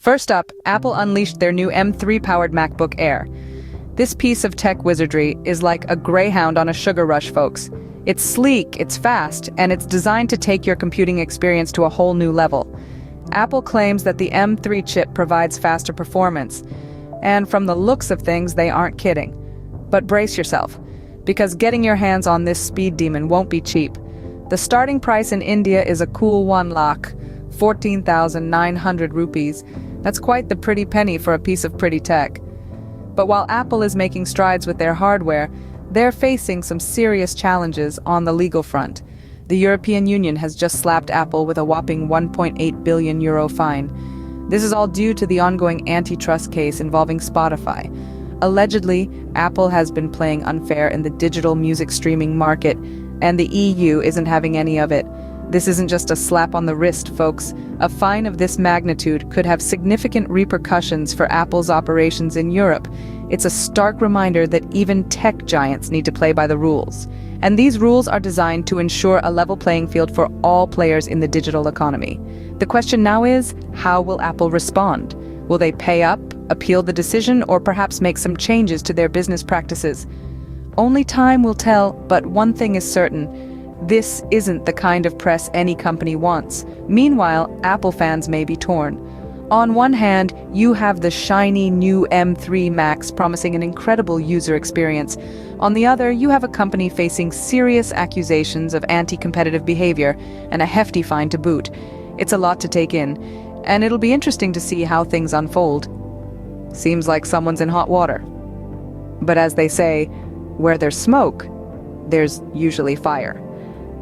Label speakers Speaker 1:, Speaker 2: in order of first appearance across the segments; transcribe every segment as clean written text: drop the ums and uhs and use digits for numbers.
Speaker 1: First up, Apple unleashed their new M3-powered MacBook Air. This piece of tech wizardry is like a greyhound on a sugar rush, folks. It's sleek, it's fast, and it's designed to take your computing experience to a whole new level. Apple claims that the M3 chip provides faster performance, and from the looks of things, they aren't kidding. But brace yourself, because getting your hands on this speed demon won't be cheap. The starting price in India is a cool 1 lakh, 14,900 rupees. That's quite the pretty penny for a piece of pretty tech. But while Apple is making strides with their hardware, they're facing some serious challenges on the legal front. The European Union has just slapped Apple with a whopping €1.8 billion fine. This is all due to the ongoing antitrust case involving Spotify. Allegedly, Apple has been playing unfair in the digital music streaming market, and the EU isn't having any of it. This isn't just a slap on the wrist, folks. A fine of this magnitude could have significant repercussions for Apple's operations in Europe. It's a stark reminder that even tech giants need to play by the rules. And these rules are designed to ensure a level playing field for all players in the digital economy. The question now is, how will Apple respond? Will they pay up, appeal the decision, or perhaps make some changes to their business practices? Only time will tell, but one thing is certain. This isn't the kind of press any company wants. Meanwhile, Apple fans may be torn. On one hand, you have the shiny new M3 Max promising an incredible user experience. On the other, you have a company facing serious accusations of anti-competitive behavior and a hefty fine to boot. It's a lot to take in, and it'll be interesting to see how things unfold. Seems like someone's in hot water. But as they say, where there's smoke, there's usually fire.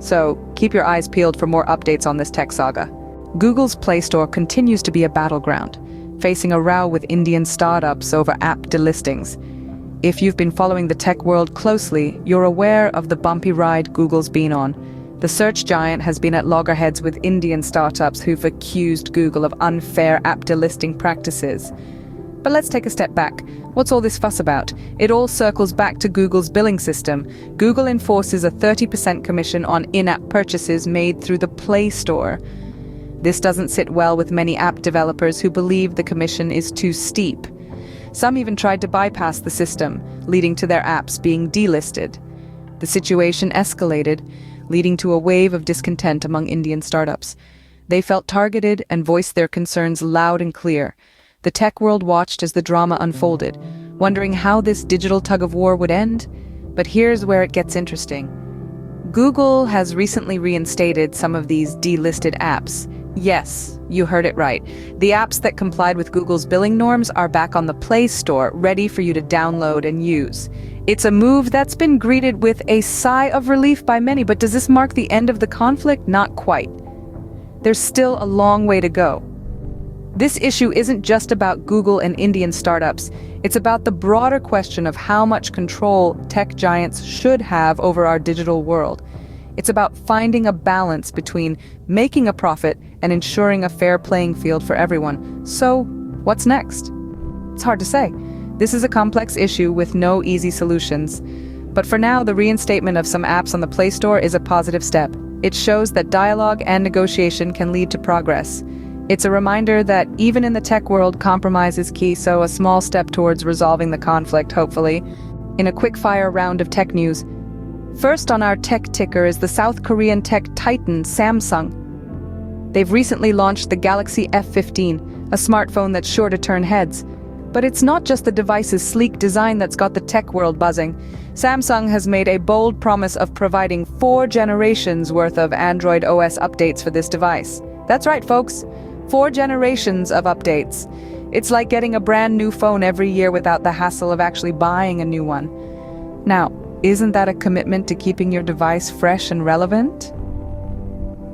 Speaker 1: So keep your eyes peeled for more updates on this tech saga. Google's Play Store continues to be a battleground, facing a row with Indian startups over app delistings. If you've been following the tech world closely, you're aware of the bumpy ride Google's been on. The search giant has been at loggerheads with Indian startups who've accused Google of unfair app delisting practices. But let's take a step back. What's all this fuss about? It all circles back to Google's billing system. Google enforces a 30% commission on in-app purchases made through the Play Store. This doesn't sit well with many app developers who believe the commission is too steep. Some even tried to bypass the system, leading to their apps being delisted. The situation escalated, leading to a wave of discontent among Indian startups. They felt targeted and voiced their concerns loud and clear. The tech world watched as the drama unfolded, wondering how this digital tug-of-war would end. But here's where it gets interesting. Google has recently reinstated some of these delisted apps. Yes, you heard it right. The apps that complied with Google's billing norms are back on the Play Store, ready for you to download and use. It's a move that's been greeted with a sigh of relief by many, but does this mark the end of the conflict? Not quite. There's still a long way to go. This issue isn't just about Google and Indian startups. It's about the broader question of how much control tech giants should have over our digital world. It's about finding a balance between making a profit and ensuring a fair playing field for everyone. So, what's next? It's hard to say. This is a complex issue with no easy solutions. But for now, the reinstatement of some apps on the Play Store is a positive step. It shows that dialogue and negotiation can lead to progress. It's a reminder that even in the tech world, compromise is key, so a small step towards resolving the conflict, hopefully. In a quick-fire round of tech news, first on our tech ticker is the South Korean tech titan Samsung. They've recently launched the Galaxy F15, a smartphone that's sure to turn heads. But it's not just the device's sleek design that's got the tech world buzzing. Samsung has made a bold promise of providing 4 generations worth of Android OS updates for this device. That's right, folks. 4 generations of updates. It's like getting a brand new phone every year without the hassle of actually buying a new one. Now, isn't that a commitment to keeping your device fresh and relevant?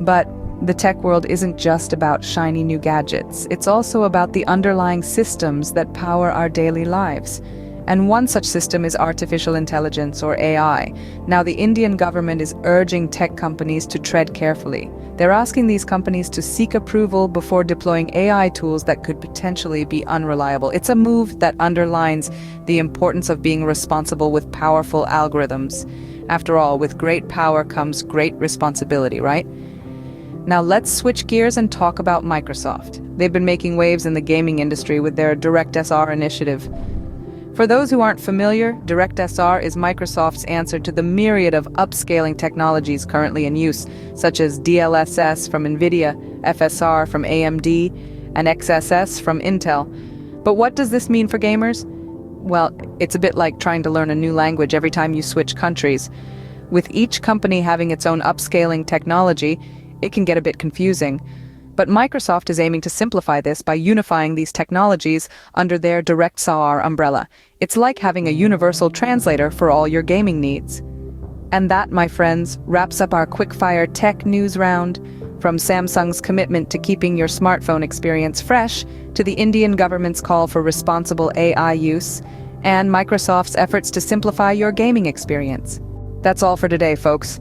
Speaker 1: But the tech world isn't just about shiny new gadgets. It's also about the underlying systems that power our daily lives. And one such system is artificial intelligence, or AI. Now, the Indian government is urging tech companies to tread carefully. They're asking these companies to seek approval before deploying AI tools that could potentially be unreliable. It's a move that underlines the importance of being responsible with powerful algorithms. After all, with great power comes great responsibility, right? Now let's switch gears and talk about Microsoft. They've been making waves in the gaming industry with their DirectSR initiative. For those who aren't familiar, DirectSR is Microsoft's answer to the myriad of upscaling technologies currently in use, such as DLSS from NVIDIA, FSR from AMD, and XSS from Intel. But what does this mean for gamers? Well, it's a bit like trying to learn a new language every time you switch countries. With each company having its own upscaling technology, it can get a bit confusing. But Microsoft is aiming to simplify this by unifying these technologies under their DirectSR umbrella. It's like having a universal translator for all your gaming needs. And that, my friends, wraps up our quickfire tech news round. From Samsung's commitment to keeping your smartphone experience fresh, to the Indian government's call for responsible AI use, and Microsoft's efforts to simplify your gaming experience. That's all for today, folks.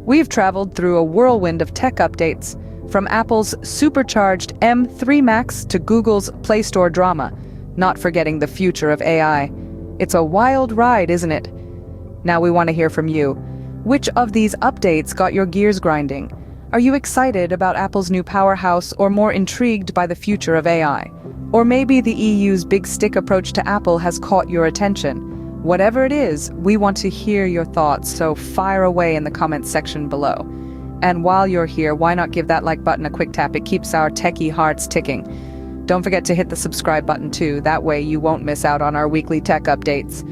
Speaker 1: We've traveled through a whirlwind of tech updates, from Apple's supercharged M3 Max to Google's Play Store drama, not forgetting the future of AI. It's a wild ride, isn't it? Now we want to hear from you. Which of these updates got your gears grinding? Are you excited about Apple's new powerhouse or more intrigued by the future of AI? Or maybe the EU's big stick approach to Apple has caught your attention. Whatever it is, we want to hear your thoughts, so fire away in the comments section below. And while you're here, why not give that like button a quick tap? It keeps our techie hearts ticking. Don't forget to hit the subscribe button too, that way you won't miss out on our weekly tech updates.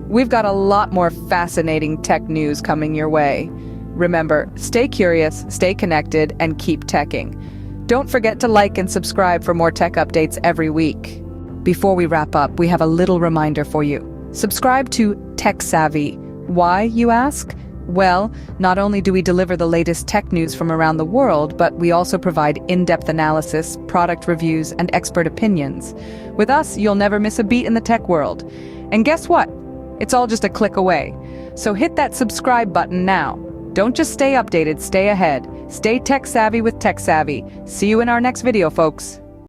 Speaker 1: We've got a lot more fascinating tech news coming your way. Remember, stay curious, stay connected, and keep teching. Don't forget to like and subscribe for more tech updates every week. Before we wrap up, we have a little reminder for you. Subscribe to Techsavvy. Why, you ask? Well, not only do we deliver the latest tech news from around the world, but we also provide in-depth analysis, product reviews, and expert opinions. With us, you'll never miss a beat in the tech world. And guess what? It's all just a click away. So hit that subscribe button now. Don't just stay updated, stay ahead. Stay tech savvy with Techsavvy. See you in our next video, folks.